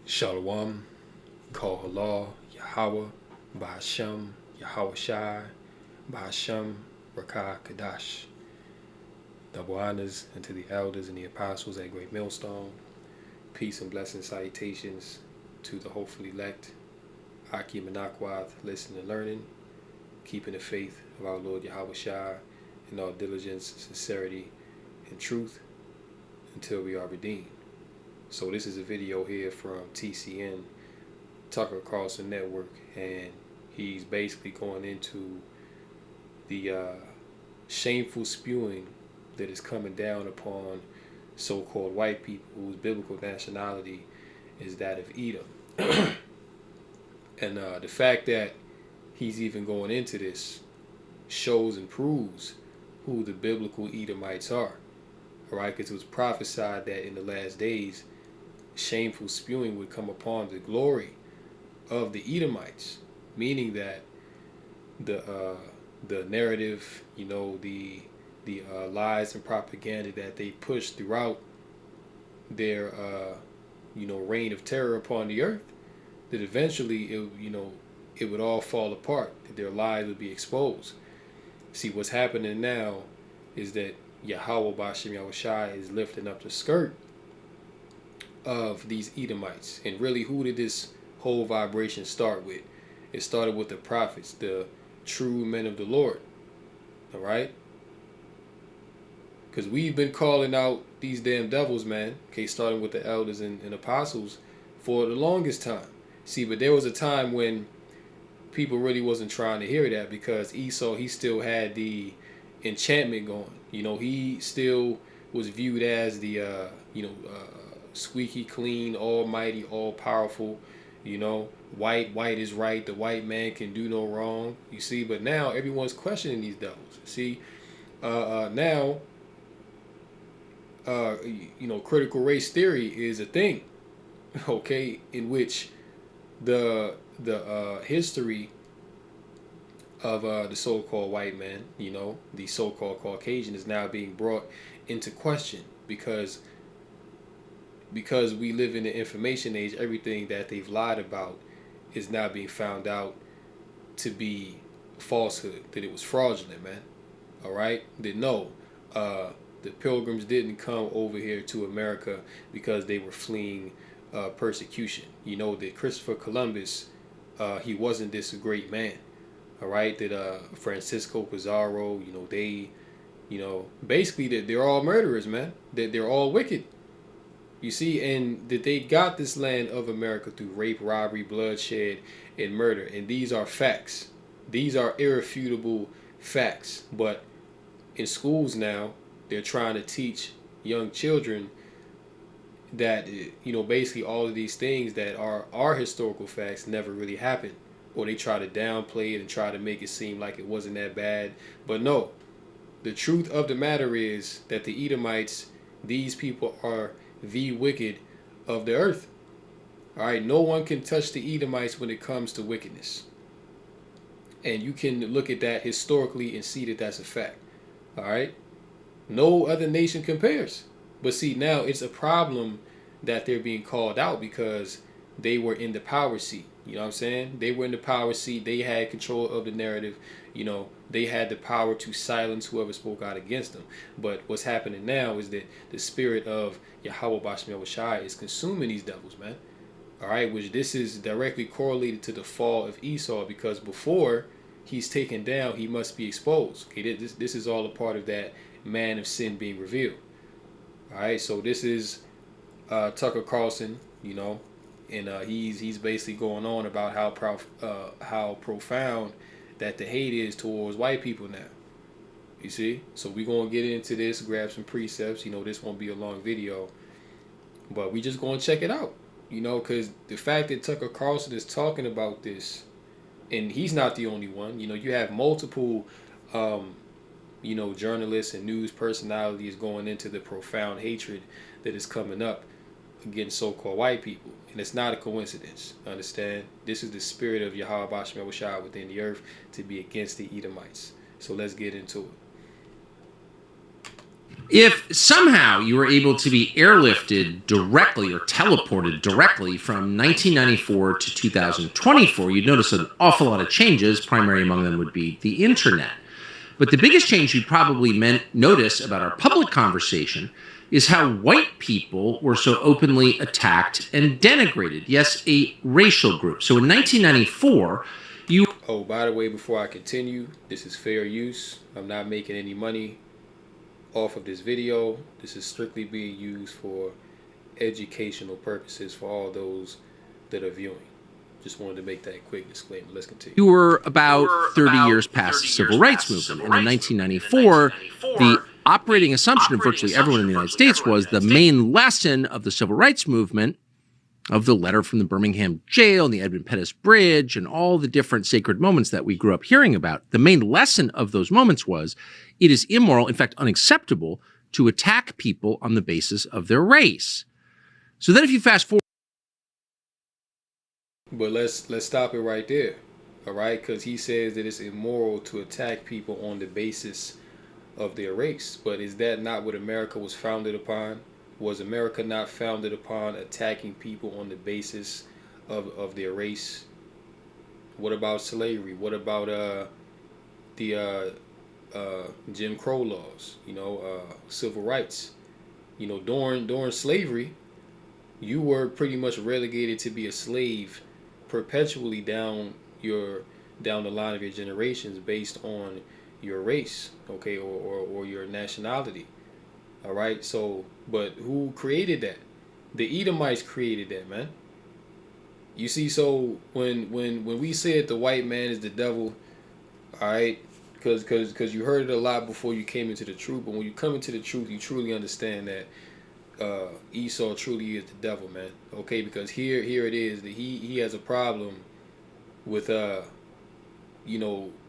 Shalom, Kol Halal, Yahweh, Ba'ashem, Yahweh Shai, Ba'ashem, Rakah Kadash. Double honors unto the elders and the apostles at Great Millstone. Peace and blessing salutations to the hopeful elect. Akim and Akwath, listening and learning, keeping the faith of our Lord Yahweh Shai in all diligence, sincerity, and truth until we are redeemed. So this is a video here from TCN, Tucker Carlson Network, and he's basically going into the shameful spewing that is coming down upon so-called white people whose biblical nationality is that of Edom. And the fact that he's even going into this shows and proves who the biblical Edomites are. All right, because it was prophesied that in the last days, shameful spewing would come upon the glory of the Edomites, meaning that the narrative, the lies and propaganda that they push throughout their reign of terror upon the earth, that eventually it would all fall apart, that their lies would be exposed. See, what's happening now is that Yahweh Bashem Yahweh Shai is lifting up the skirt of these Edomites. And really, who did this whole vibration start with? It started with the prophets, the true men of the Lord. All right? Because we've been calling out these damn devils, man. Okay, starting with the elders and apostles for the longest time. See, but there was a time when people really wasn't trying to hear that, because Esau, he still had the enchantment going. He still was viewed as the squeaky clean, almighty, all powerful, white is right, the white man can do no wrong, you see. But now everyone's questioning these devils. See, now critical race theory is a thing, okay, in which the history of the so-called white man, the so-called Caucasian, is now being brought into question, because we live in the information age. Everything that they've lied about is now being found out to be falsehood, that it was fraudulent, man. All right? That no, the pilgrims didn't come over here to America because they were fleeing persecution. That Christopher Columbus, he wasn't this great man. All right? That Francisco Pizarro, they, basically that they're all murderers, man. That they're all wicked. You see, and that they got this land of America through rape, robbery, bloodshed, and murder. And these are facts. These are irrefutable facts. But in schools now, they're trying to teach young children that, basically all of these things that are historical facts never really happened. Or they try to downplay it and try to make it seem like it wasn't that bad. But no, the truth of the matter is that the Edomites, these people are the wicked of the earth. All right, no one can touch the Edomites when it comes to wickedness. And you can look at that historically and see that that's a fact. All right, no other nation compares. But see, now it's a problem that they're being called out because they were in the power seat. You know what I'm saying? They were in the power seat. They had control of the narrative. They had the power to silence whoever spoke out against them. But what's happening now is that the spirit of Yahweh Bashem Yahweh Shai is consuming these devils, man. All right, which this is directly correlated to the fall of Esau, because before he's taken down, he must be exposed. Okay, this is all a part of that man of sin being revealed. All right, so this is Tucker Carlson, and he's basically going on about how profound that the hate is towards white people now. You see? So we're going to get into this, grab some precepts. This won't be a long video, but we just going to check it out. Because the fact that Tucker Carlson is talking about this, and he's not the only one. You have multiple, journalists and news personalities going into the profound hatred that is coming up against so-called white people. And it's not a coincidence. Understand? This is the spirit of Yahweh Bashem Yahweh Shai within the earth to be against the Edomites. So let's get into it. If somehow you were able to be airlifted directly or teleported directly from 1994 to 2024, you'd notice an awful lot of changes. Primary among them would be the internet. But the biggest change you'd probably notice about our public conversation is how white people were so openly attacked and denigrated. Yes, a racial group. So in 1994, you. Oh, by the way, before I continue, this is fair use. I'm not making any money off of this video. This is strictly being used for educational purposes for all those that are viewing. Just wanted to make that quick disclaimer. Let's continue. You were about 30 years past the Civil Rights Movement. And in 1994, the operating assumption of virtually everyone in the United States was the main lesson of the Civil Rights Movement, of the letter from the Birmingham jail and the Edmund Pettus Bridge and all the different sacred moments that we grew up hearing about. The main lesson of those moments was it is immoral, in fact unacceptable, to attack people on the basis of their race. So then if you fast forward. But let's stop it right there, all right? Because he says that it's immoral to attack people on the basis of their race. But is that not what America was founded upon? Was America not founded upon attacking people on the basis of their race? What about slavery? What about the Jim Crow laws? Civil rights. During slavery, you were pretty much relegated to be a slave perpetually down the line of your generations based on your race, okay, or your nationality. All right. So, but who created that? The Edomites created that, man. You see, so when we said the white man is the devil, all right, because you heard it a lot before you came into the truth, but when you come into the truth, you truly understand that Esau truly is the devil, man. Okay, because here it is that he has a problem with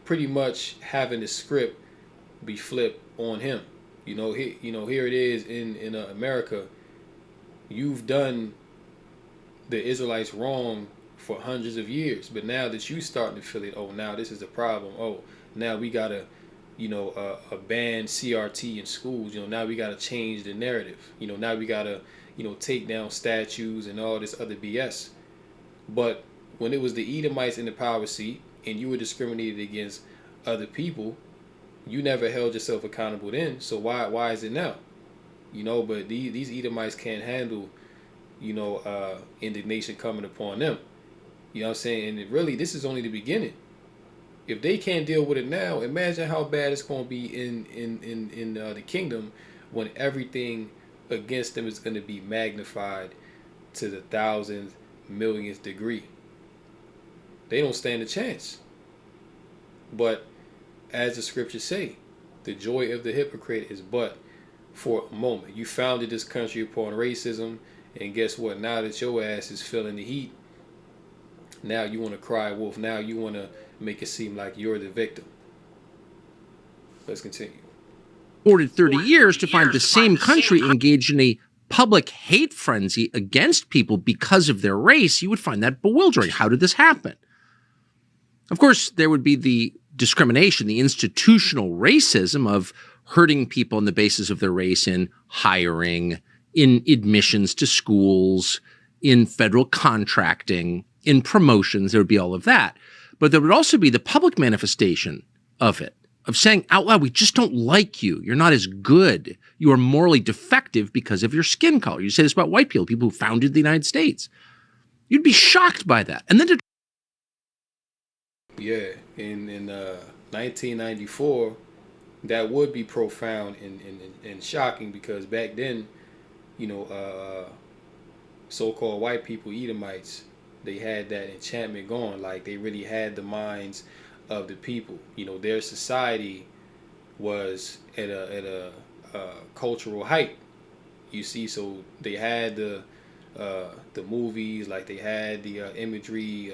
pretty much having the script be flipped on him. Here it is in America. You've done the Israelites wrong for hundreds of years, but now that you starting to feel it, oh, now this is the problem. Oh, now we gotta, ban CRT in schools. Now we gotta change the narrative. Now we gotta, take down statues and all this other BS. But when it was the Edomites in the power seat and you were discriminated against other people, you never held yourself accountable then. So why is it now? But these Edomites can't handle, indignation coming upon them. You know what I'm saying? And really, this is only the beginning. If they can't deal with it now, imagine how bad it's going to be in the kingdom when everything against them is going to be magnified to the thousandth, millionth degree. They don't stand a chance. But as the scriptures say, the joy of the hypocrite is but for a moment. You founded this country upon racism, and guess what? Now that your ass is feeling the heat, now you want to cry wolf. Now you want to make it seem like you're the victim. Let's continue. 30 years to find the same country engaged in a public hate frenzy against people because of their race, you would find that bewildering. How did this happen? Of course, there would be the discrimination, the institutional racism of hurting people on the basis of their race in hiring, in admissions to schools, in federal contracting, in promotions. There would be all of that. But there would also be the public manifestation of it, of saying out loud, we just don't like you. You're not as good. You are morally defective because of your skin color. You say this about white people who founded the United States. You'd be shocked by that. And then to in 1994, that would be profound and shocking, because back then, so-called white people, Edomites, they had that enchantment going. Like, they really had the minds of the people. Their society was at a cultural height. You see, so they had the movies, like they had the imagery,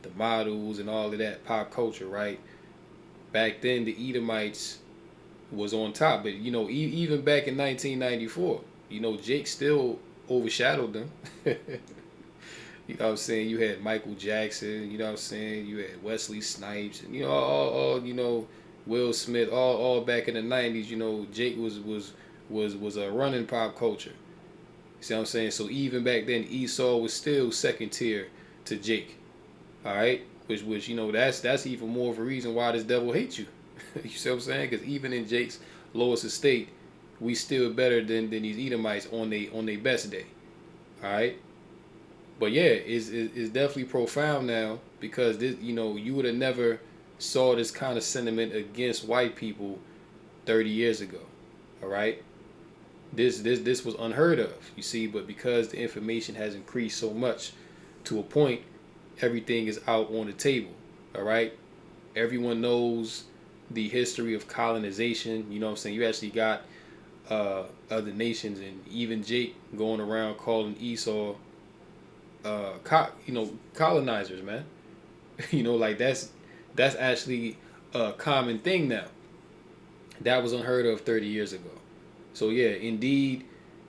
the models, and all of that pop culture, right? Back then, the Edomites was on top, but even back in 1994, Jake still overshadowed them. You know what I'm saying? You had Michael Jackson, you know what I'm saying? You had Wesley Snipes, and all Will Smith, all back in the 90s, Jake was was a running pop culture. You see what I'm saying? So even back then, Esau was still second tier to Jake. All right, which you know that's even more of a reason why this devil hates you. You see what I'm saying? Because even in Jake's lowest estate, we still better than these Edomites on their best day. All right, but yeah, it's definitely profound now because this you would have never saw this kind of sentiment against white people 30 years ago. All right, this was unheard of. You see, but because the information has increased so much to a point, everything is out on the table. All right, everyone knows the history of colonization. You know what I'm saying? You actually got other nations and even Jake going around calling Esau colonizers, man. Like that's actually a common thing now. That was unheard of 30 years ago. So yeah, indeed,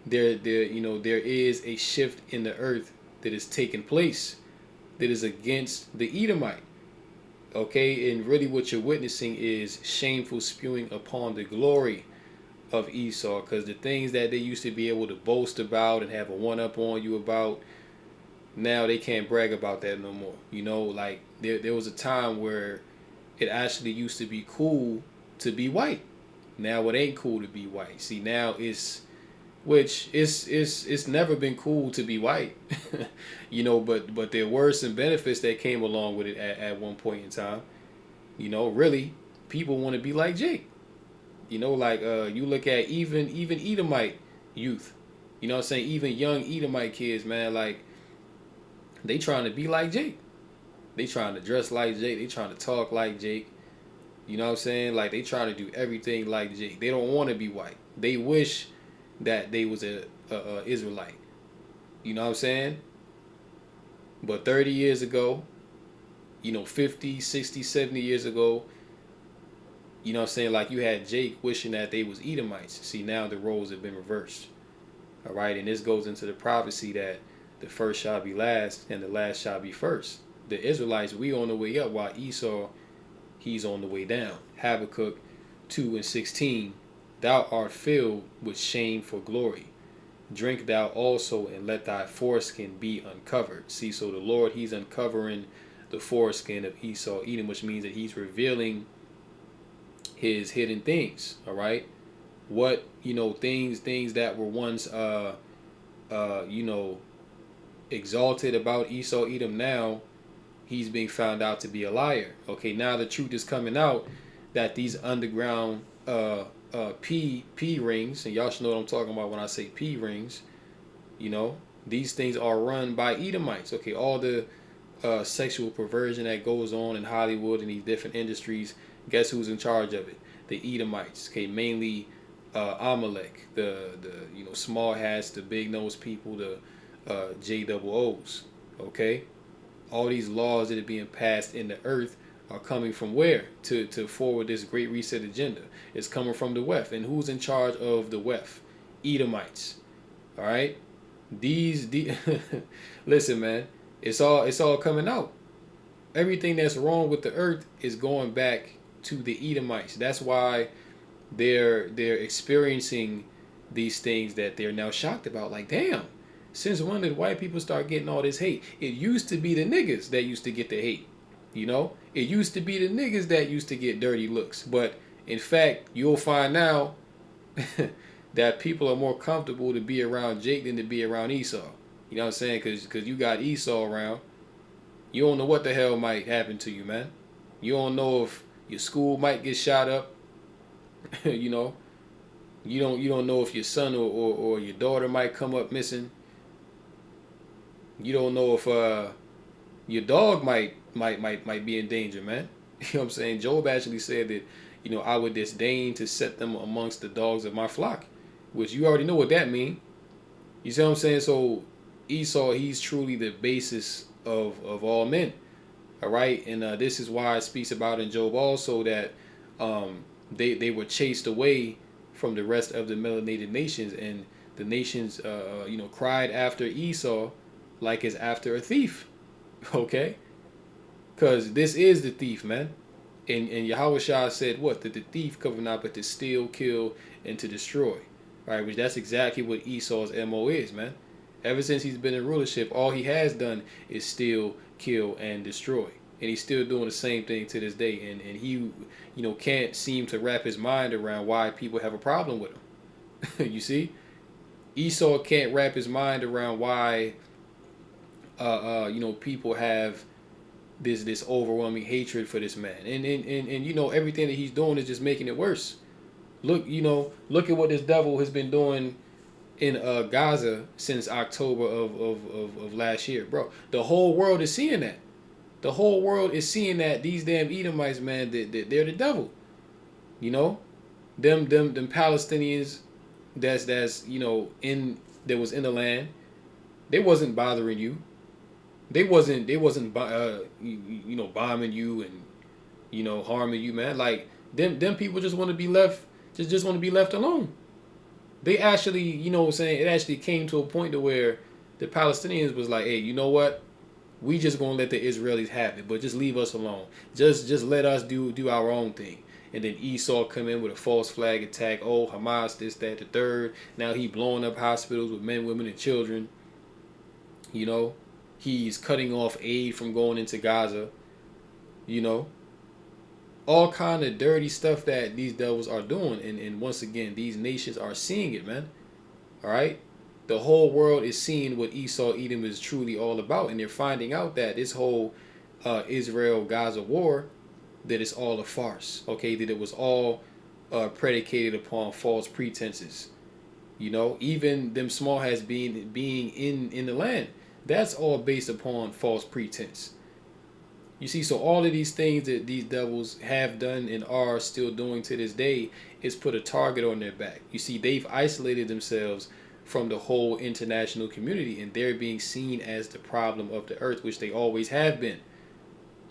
there is a shift in the earth that is taking place that is against the Edomite. Okay, and really what you're witnessing is shameful spewing upon the glory of Esau, because the things that they used to be able to boast about and have a one up on you about, now they can't brag about that no more. Like there was a time where it actually used to be cool to be white. Now it ain't cool to be white. See, now it's never been cool to be white. But there were some benefits that came along with it at one point in time. Really, people want to be like Jake. Like you look at even Edomite youth. You know what I'm saying? Even young Edomite kids, man, like they trying to be like Jake. They trying to dress like Jake. They trying to talk like Jake. You know what I'm saying? Like they trying to do everything like Jake. They don't want to be white. They wish that they was a Israelite. You know what I'm saying? But 30 years ago, 50, 60, 70 years ago, you know what I'm saying? Like you had Jake wishing that they was Edomites. See, now the roles have been reversed. All right, and this goes into the prophecy that the first shall be last and the last shall be first. The Israelites, we on the way up while Esau, he's on the way down. Habakkuk 2:16, thou art filled with shame for glory. Drink thou also and let thy foreskin be uncovered. See, so the Lord, he's uncovering the foreskin of Esau, Edom, which means that he's revealing his hidden things. All right, what things that were once exalted about Esau, Edom, now he's being found out to be a liar. Okay, now the truth is coming out that these underground P rings, and y'all should know what I'm talking about when I say P rings. These things are run by Edomites. Okay, all the sexual perversion that goes on in Hollywood and these different industries, guess who's in charge of it? The Edomites. Okay, mainly Amalek, the small hats, the big nose people, the JOOs. Okay, all these laws that are being passed in the earth are coming from where to forward this great reset agenda. It's coming from the West. And who's in charge of the West? Edomites. All right, these listen, man, it's all coming out. Everything that's wrong with the earth is going back to the Edomites. That's why they're experiencing these things that they're now shocked about. Like, damn, since when did white people start getting all this hate? It used to be the niggas that used to get the hate. It used to be the niggas that used to get dirty looks. But in fact, you'll find now that people are more comfortable to be around Jake than to be around Esau. You know what I'm saying? Because you got Esau around. You don't know what the hell might happen to you, man. You don't know if your school might get shot up. You don't know if your son or your daughter might come up missing. You don't know if your dog might be in danger, man. You know what I'm saying? Job actually said that, I would disdain to set them amongst the dogs of my flock, which you already know what that means. You see what I'm saying? So Esau, he's truly the basis of all men. All right, and this is why it speaks about in Job also that they were chased away from the rest of the melanated nations, and the nations cried after Esau like it's after a thief. Okay, because this is the thief, man. And Yahweh Shah said what? That the thief coming out but to steal, kill, and to destroy. right? Which that's exactly what Esau's MO is, man. Ever since he's been in rulership, all he has done is steal, kill, and destroy. And he's still doing the same thing to this day. And he, can't seem to wrap his mind around why people have a problem with him. You see? Esau can't wrap his mind around why, people have this overwhelming hatred for this man. And everything that he's doing is just making it worse. Look at what this devil has been doing in Gaza since October of last year, bro. The whole world is seeing that. The whole world is seeing that these damn Edomites, man, they're the devil. Them Palestinians that was in the land, they wasn't bothering you. They wasn't bombing you and harming you, man. Like them people just want to be left just want to be left alone. They actually, it actually came to a point to where the Palestinians was like, hey, you know what? We just gonna let the Israelis have it, but just leave us alone. Just let us do our own thing. And then Esau come in with a false flag attack. Oh, Hamas, this, that, the third. Now he blowing up hospitals with men, women, and children. He's cutting off aid from going into Gaza. All kind of dirty stuff that these devils are doing. And once again, these nations are seeing it, man. All right? The whole world is seeing what Esau Edom is truly all about. And they're finding out that this whole Israel-Gaza war, that it's all a farce. Okay? That it was all predicated upon false pretenses. Even them small has being in the land. That's all based upon false pretense. You see, so all of these things that these devils have done and are still doing to this day is put a target on their back. You see, they've isolated themselves from the whole international community, and they're being seen as the problem of the earth, which they always have been.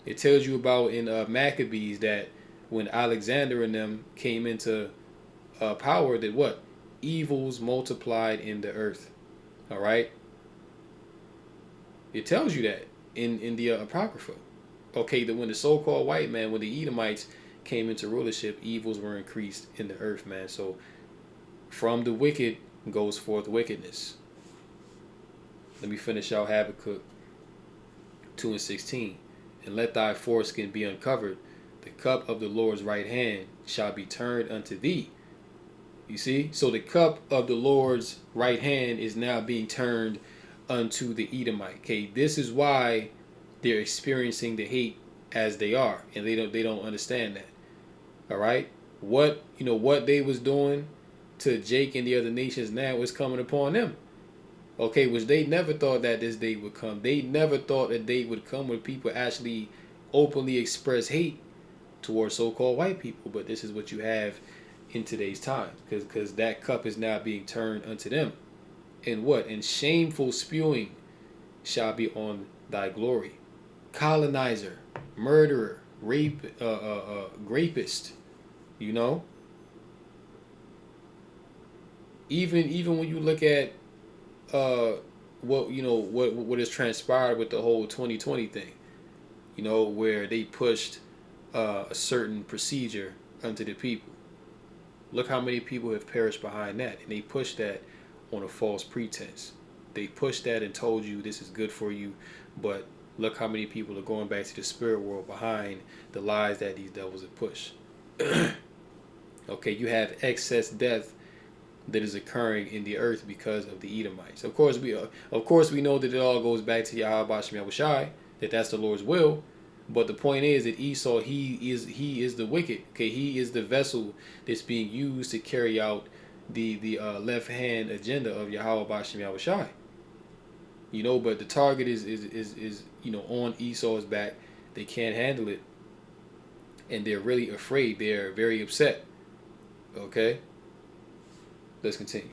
It tells you about in Maccabees that when Alexander and them came into power, that what? Evils multiplied in the earth. All right? It tells you that in the Apocrypha. Okay, that when the so-called white man, when the Edomites came into rulership, evils were increased in the earth, man. So from the wicked goes forth wickedness. Let me finish out Habakkuk 2:16. And let thy foreskin be uncovered. The cup of the Lord's right hand shall be turned unto thee. You see? So the cup of the Lord's right hand is now being turned unto the Edomite. Okay, this is why they're experiencing the hate as they are, and they don't understand that. All right, what they was doing to Jake and the other nations now is coming upon them. Okay, which they never thought that this day would come. They never thought a day would come when people actually openly express hate towards so-called white people. But this is what you have in today's time, because that cup is now being turned unto them. And what? And shameful spewing shall be on thy glory. Colonizer, murderer, rapist, Even when you look at what has transpired with the whole 2020 thing, where they pushed a certain procedure onto the people. Look how many people have perished behind that, and they pushed that on a false pretense. They pushed that and told you this is good for you, but look how many people are going back to the spirit world behind the lies that these devils have pushed. Okay, you have excess death that is occurring in the earth because of the Edomites. Of course, we know that it all goes back to Yahweh Shai, that's the Lord's will. But the point is that Esau, he is the wicked. Okay, he is the vessel that's being used to carry out the left hand agenda of Yahweh Shai. But the target is on Esau's back. They can't handle it, and they're really afraid. They're very upset. Okay, let's continue.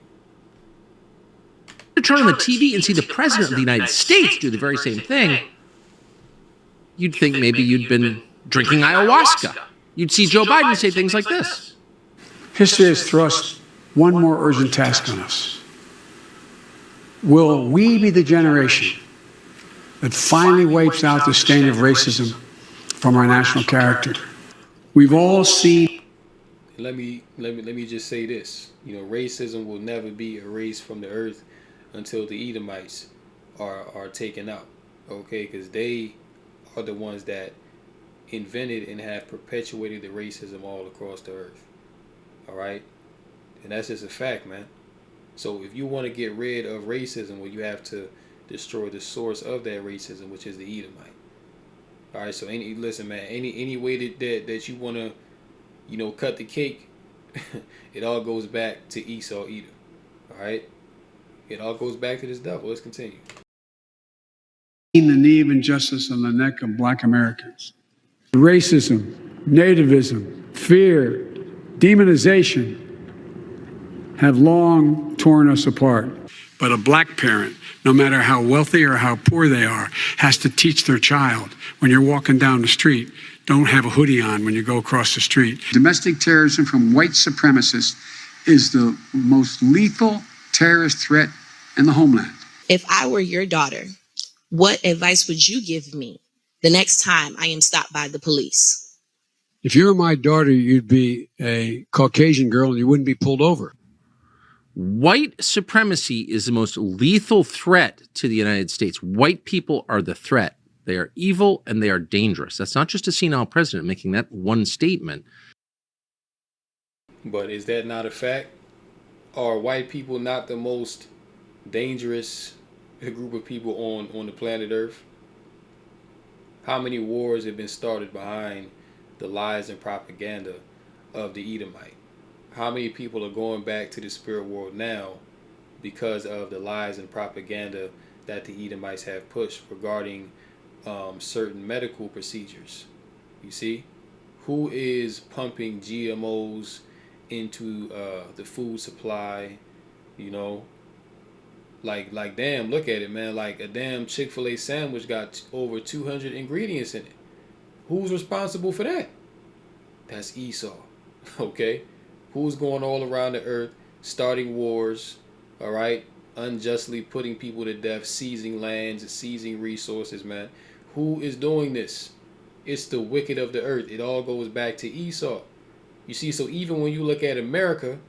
To turn on the TV and see the president of the United States do the very same thing, you'd think maybe you'd been drinking ayahuasca. You'd see Joe Biden say things like this. History has thrust one more urgent task on us. Will we be the generation that finally wipes out the stain of racism from our national character? We've all seen... let me just say this. You know, racism will never be erased from the earth until the Edomites are taken out. Okay, because they are the ones that invented and have perpetuated the racism all across the earth. All right, and that's just a fact, man. So if you want to get rid of racism, well, you have to destroy the source of that racism, which is the Edomite. All right. So listen, man. Any way that you want to, cut the cake, it all goes back to Esau Edom. All right. It all goes back to this devil. Let's continue. The knee of injustice on the neck of black Americans. Racism, nativism, fear, demonization have long torn us apart. But a black parent, no matter how wealthy or how poor they are, has to teach their child when you're walking down the street, don't have a hoodie on when you go across the street. Domestic terrorism from white supremacists is the most lethal terrorist threat in the homeland. If I were your daughter, what advice would you give me the next time I am stopped by the police? If you were my daughter, you'd be a Caucasian girl and you wouldn't be pulled over. White supremacy is the most lethal threat to the United States. White people are the threat. They are evil and they are dangerous. That's not just a senile president making that one statement. But is that not a fact? Are white people not the most dangerous group of people on the planet Earth? How many wars have been started behind the lies and propaganda of the Edomite? How many people are going back to the spirit world now because of the lies and propaganda that the Edomites have pushed regarding certain medical procedures? You see, who is pumping GMOs into the food supply? Like damn, look at it, man. Like a damn Chick-fil-A sandwich got over 200 ingredients in it. Who's responsible for that? That's Esau. Okay, who's going all around the earth starting wars? All right, unjustly putting people to death, seizing lands, seizing resources, man. Who is doing this? It's the wicked of the earth. It all goes back to Esau. You see, so even when you look at America,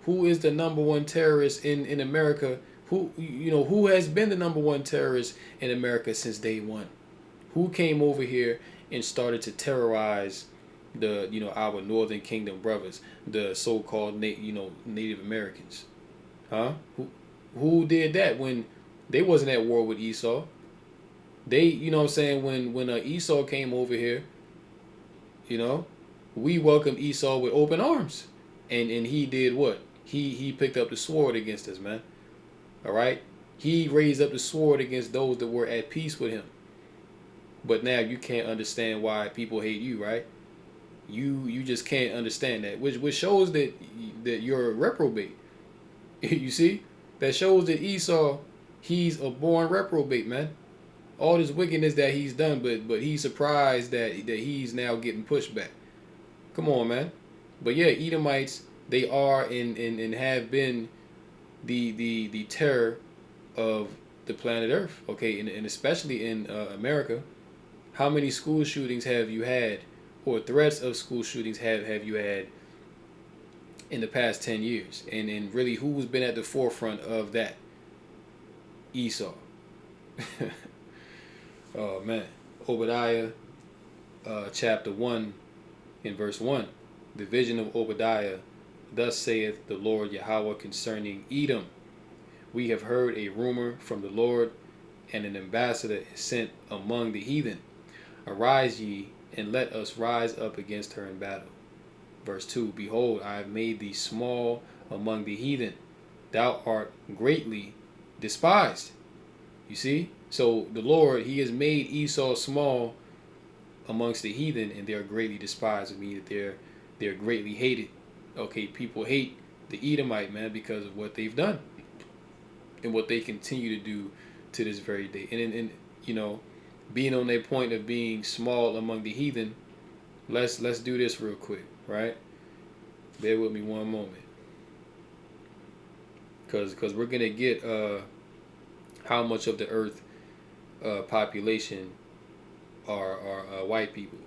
who is the number one terrorist in America? Who has been the number one terrorist in America since day one? Who came over here and started to terrorize our Northern Kingdom brothers, the so-called Native Americans? Huh? Who did that when they wasn't at war with Esau? They, when Esau came over here, we welcomed Esau with open arms. And he did what? He picked up the sword against us, man. All right? He raised up the sword against those that were at peace with him. But now you can't understand why people hate you, right? You just can't understand that, which shows that you're a reprobate. You see? That shows that Esau, he's a born reprobate, man. All this wickedness that he's done, but he's surprised that he's now getting pushed back. Come on, man. But yeah, Edomites, they are and have been the terror of the planet Earth. Okay, and especially in America. How many school shootings have you had, or threats of school shootings have you had in the past 10 years? And really, who's been at the forefront of that? Esau. Oh, man. Obadiah chapter 1 in verse 1. The vision of Obadiah. Thus saith the Lord Yahweh concerning Edom. We have heard a rumor from the Lord, and an ambassador is sent among the heathen. Arise ye, and let us rise up against her in battle. Verse 2. Behold, I have made thee small among the heathen. Thou art greatly despised. You see? So the Lord, he has made Esau small amongst the heathen, and they are greatly despised. I mean that they're greatly hated. Okay, people hate the Edomite, man, because of what they've done and what they continue to do to this very day. And being on their point of being small among the heathen, let's do this real quick, right? Bear with me one moment, because we're gonna get how much of the earth population are white people.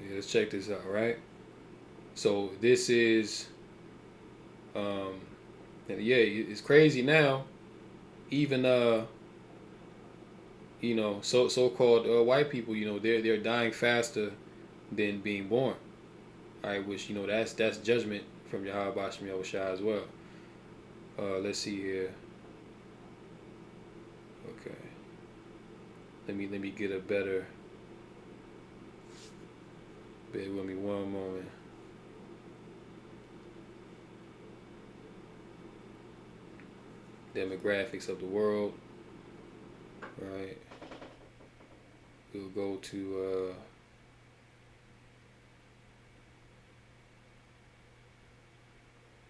Yeah, let's check this out, right? So this is, and yeah, it's crazy now. Even so-called white people, they're dying faster than being born. All right, which that's judgment from Yahweh Bashem Yahushua as well. Let's see here. Okay, let me get a better. Bear with me one moment. Demographics of the world. Right. We'll go to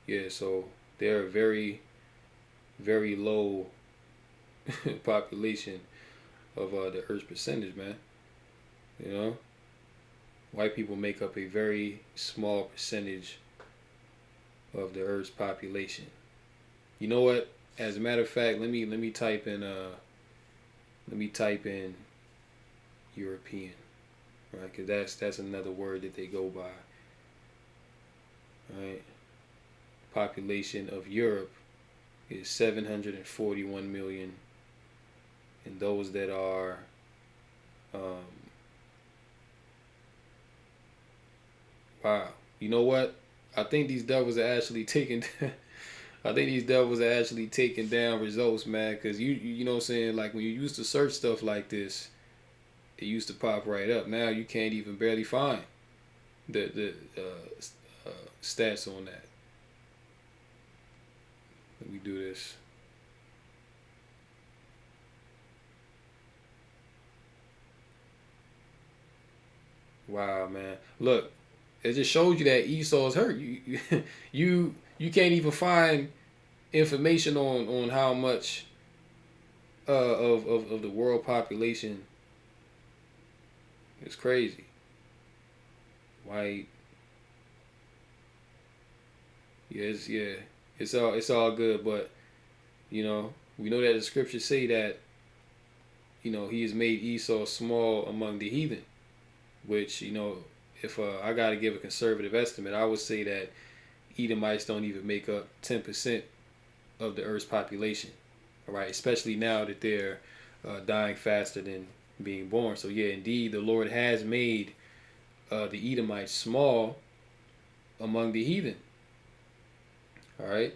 yeah, so they're a very, very low population of the Earth's percentage, man. You know, white people make up a very small percentage of the Earth's population. You know what? As a matter of fact, let me type in European, right? Because that's another word that they go by, right? Population of Europe is 741 million, and those that are wow. You know what? I think these devils are actually taking I think these devils are actually taking down results, man, cuz you know what I'm saying, like when you used to search stuff like this, it used to pop right up. Now you can't even barely find the stats on that. Let me do this. Wow, man. Look, it just shows you that Esau's hurt. You can't even find information on how much of the world population. It's crazy. White. Yeah, it's all good, but we know that the scriptures say that he has made Esau small among the heathen, which if I got to give a conservative estimate, I would say that Edomites don't even make up 10% of the Earth's population. All right, especially now that they're dying faster than being born. So yeah, indeed, the Lord has made the Edomites small among the heathen. All right,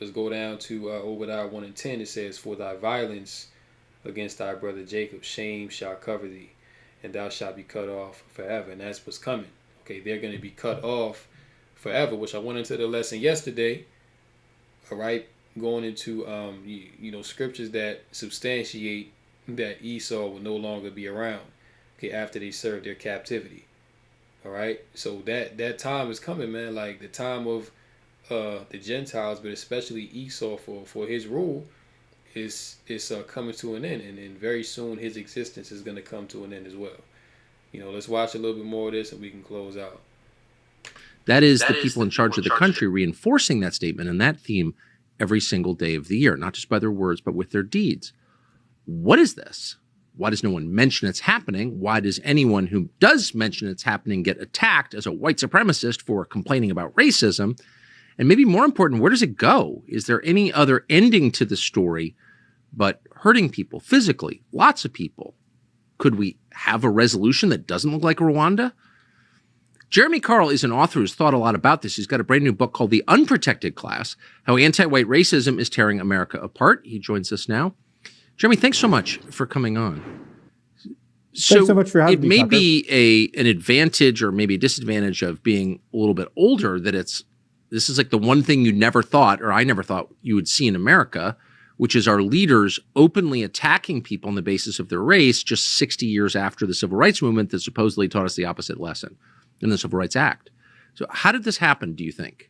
let's go down to Obadiah 1:10. It says, "For thy violence against thy brother Jacob, shame shall cover thee, and thou shalt be cut off forever." And that's what's coming. Okay, they're going to be cut off forever, which I went into the lesson yesterday. All right, going into scriptures that substantiate that Esau will no longer be around. Okay, after they serve their captivity. All right, so that time is coming, man. Like the time of the Gentiles, but especially Esau for his rule is coming to an end, and very soon his existence is going to come to an end as well. Let's watch a little bit more of this and we can close out. That is the people in charge of the country reinforcing that statement and that theme every single day of the year, not just by their words, but with their deeds. What is this? Why does no one mention it's happening? Why does anyone who does mention it's happening get attacked as a white supremacist for complaining about racism? And maybe more important, where does it go? Is there any other ending to the story but hurting people physically? Lots of people. Could we have a resolution that doesn't look like Rwanda? Jeremy Carl is an author who's thought a lot about this. He's got a brand new book called The Unprotected Class, How Anti-White Racism is Tearing America Apart. He joins us now. Jeremy, thanks so much for coming on. Thanks so much for having me, It may Tucker. be an advantage or maybe a disadvantage of being a little bit older that this is like the one thing you never thought, or I never thought you would see in America, which is our leaders openly attacking people on the basis of their race just 60 years after the Civil Rights Movement that supposedly taught us the opposite lesson in the Civil Rights Act. So how did this happen, do you think?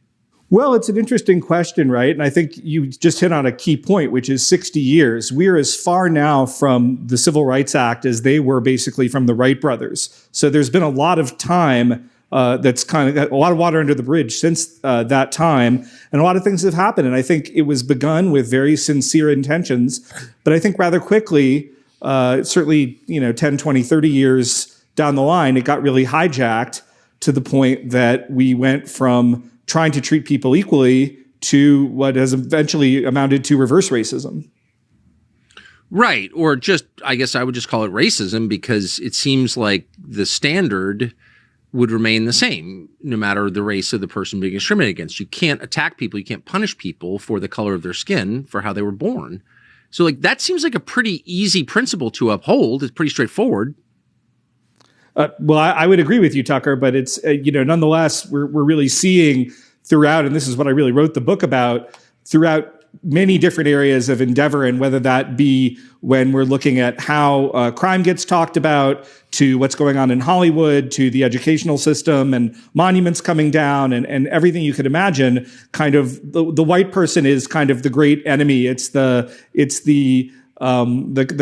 Well, it's an interesting question, right? And I think you just hit on a key point, which is 60 years. We are as far now from the Civil Rights Act as they were basically from the Wright brothers. So there's been a lot of time that's kind of a lot of water under the bridge since that time. And a lot of things have happened. And I think it was begun with very sincere intentions. But I think rather quickly, certainly, 10, 20, 30 years down the line, it got really hijacked to the point that we went from trying to treat people equally to what has eventually amounted to reverse racism. Right. Or just, I guess I would just call it racism, because it seems like the standard would remain the same no matter the race of the person being discriminated against. You can't attack people. You can't punish people for the color of their skin, for how they were born. So like that seems like a pretty easy principle to uphold. It's pretty straightforward. Well, I would agree with you, Tucker, but it's, nonetheless, we're really seeing throughout, and this is what I really wrote the book about, throughout many different areas of endeavor, and whether that be when we're looking at how crime gets talked about, to what's going on in Hollywood, to the educational system and monuments coming down, and everything you could imagine. Kind of the white person is kind of the great enemy. It's the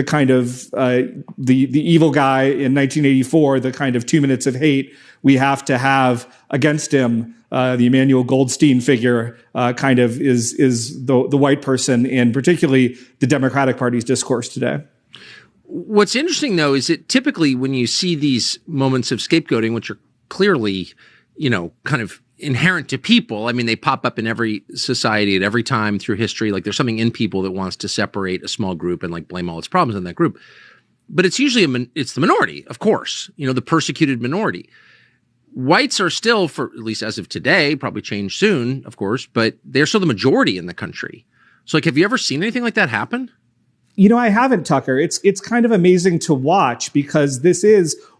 kind of the evil guy in 1984, the kind of 2 minutes of hate we have to have against him. The Emmanuel Goldstein figure kind of is the white person, and particularly the Democratic Party's discourse today. What's interesting, though, is that typically when you see these moments of scapegoating, which are clearly, kind of inherent to people, I mean, they pop up in every society at every time through history. Like there's something in people that wants to separate a small group and like blame all its problems on that group. But it's usually it's the minority, of course, the persecuted minority. Whites are still, for at least as of today, probably change soon, of course, but they're still the majority in the country. So like, have you ever seen anything like that happen? I haven't, Tucker. It's kind of amazing to watch, because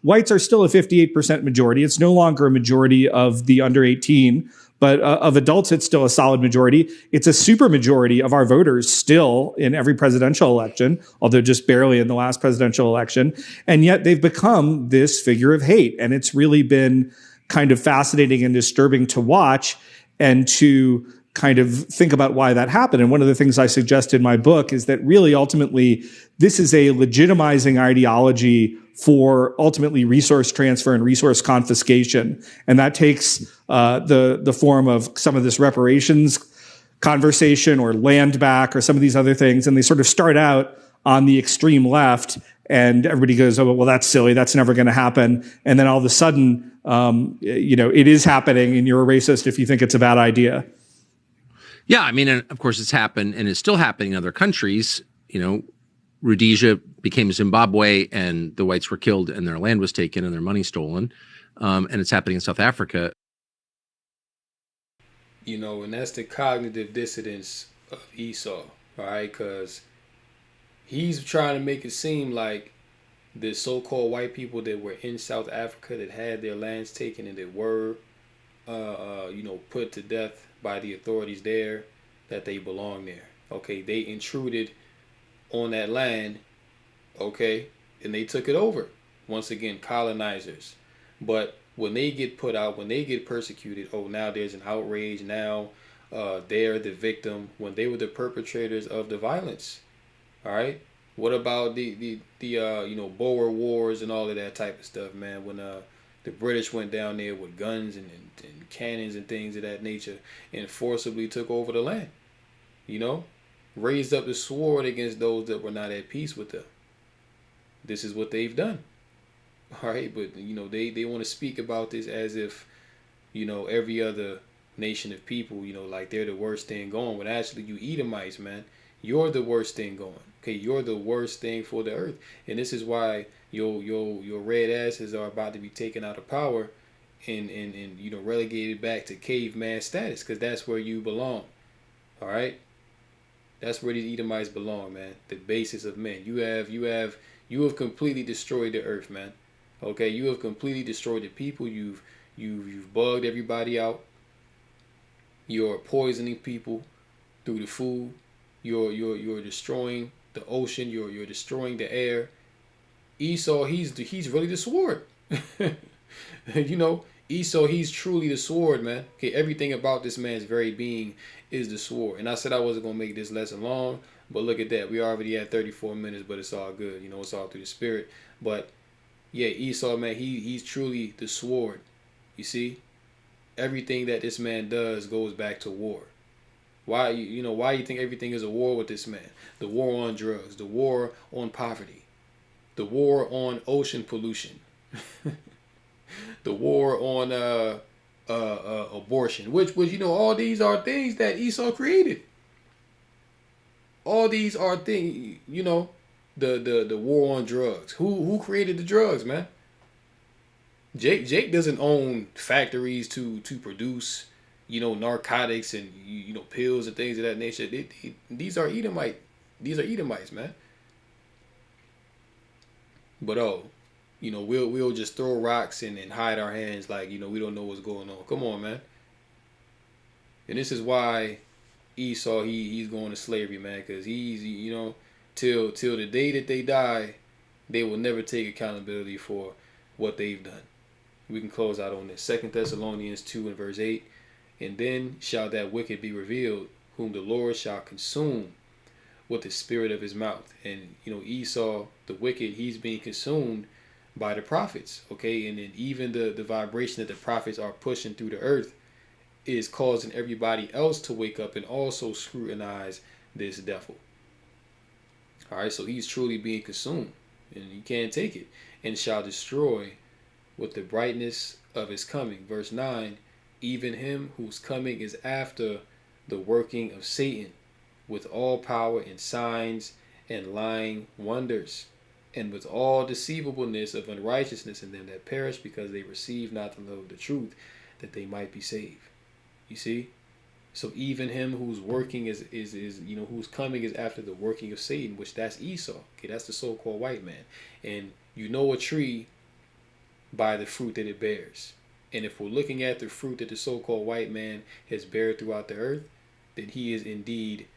whites are still a 58% majority. It's no longer a majority of the under 18, but of adults, it's still a solid majority. It's a super majority of our voters still in every presidential election, although just barely in the last presidential election. And yet they've become this figure of hate. And it's really been kind of fascinating and disturbing to watch, and to kind of think about why that happened. And one of the things I suggest in my book is that really ultimately this is a legitimizing ideology for ultimately resource transfer and resource confiscation. And that takes the form of some of this reparations conversation, or land back, or some of these other things. And they sort of start out on the extreme left, and everybody goes, oh, well, that's silly. That's never going to happen. And then all of a sudden, it is happening, and you're a racist if you think it's a bad idea. Yeah, I mean, and of course it's happened, and it's still happening in other countries. Rhodesia became Zimbabwe, and the whites were killed, and their land was taken, and their money stolen. And it's happening in South Africa. And that's the cognitive dissonance of Esau, all right? Because he's trying to make it seem like the so-called white people that were in South Africa, that had their lands taken, and that were, put to death by the authorities there, that they belong there. Okay, they intruded on that land, okay, and they took it over. Once again, colonizers. But when they get put out, when they get persecuted, now there's an outrage. Now they're the victim, when they were the perpetrators of the violence. All right. What about the Boer Wars and all of that type of stuff, man? When the British went down there with guns and cannons and things of that nature, and forcibly took over the land. Raised up the sword against those that were not at peace with them. This is what they've done. All right, but they want to speak about this as if every other nation of people, like they're the worst thing going. But actually, you Edomites, man, you're the worst thing going. Okay, you're the worst thing for the earth, and this is why your red asses are about to be taken out of power, and relegated back to caveman status, because that's where you belong. All right, that's where these Edomites belong, man. The basis of men. You have completely destroyed the earth, man. Okay, you have completely destroyed the people. You've bugged everybody out. You're poisoning people through the food. You're destroying the ocean. You're destroying the air. Esau, he's really the sword. Esau, he's truly the sword, man. Okay, everything about this man's very being is the sword. And I said I wasn't gonna make this lesson long, but look at that. We already at 34 minutes, but it's all good. It's all through the spirit. But yeah, Esau, man, he's truly the sword. You see, everything that this man does goes back to war. Why you think everything is a war with this man? The war on drugs, the war on poverty, the war on ocean pollution. The war on abortion, which was, all these are things that Esau created. All these are things, the war on drugs. Who created the drugs, man? Jake doesn't own factories to produce, narcotics and pills and things of that nature. These are Edomites, man. But we'll just throw rocks and hide our hands like we don't know what's going on. Come on, man. And this is why Esau he's going to slavery, man, because he's till the day that they die, they will never take accountability for what they've done. We can close out on this. 2 Thessalonians 2 and verse 8. And then shall that wicked be revealed, whom the Lord shall consume with the spirit of his mouth. And Esau, the wicked, he's being consumed by the prophets. Okay, and then even the vibration that the prophets are pushing through the earth is causing everybody else to wake up and also scrutinize this devil. All right, so he's truly being consumed, and you can't take it. And shall destroy with the brightness of his coming. Verse 9, even him whose coming is after the working of Satan, with all power and signs and lying wonders, and with all deceivableness of unrighteousness in them that perish, because they receive not the love of the truth, that they might be saved. You see? So even him whose working is whose coming is after the working of Satan, which that's Esau. Okay, that's the so-called white man. And you know a tree by the fruit that it bears. And if we're looking at the fruit that the so-called white man has bared throughout the earth, then he is indeed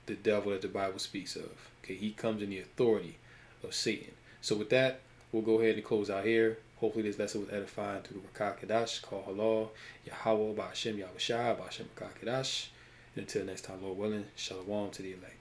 the devil that the Bible speaks of. Okay, he comes in the authority of Satan. So with that, we'll go ahead and close out here. Hopefully this lesson was edifying through the Rakah Kadash, called Halal, Yahweh, Ba'ashem, Yahushua, Ba'ashem Rakah Kadash. And until next time, Lord willing, Shalom to the elect.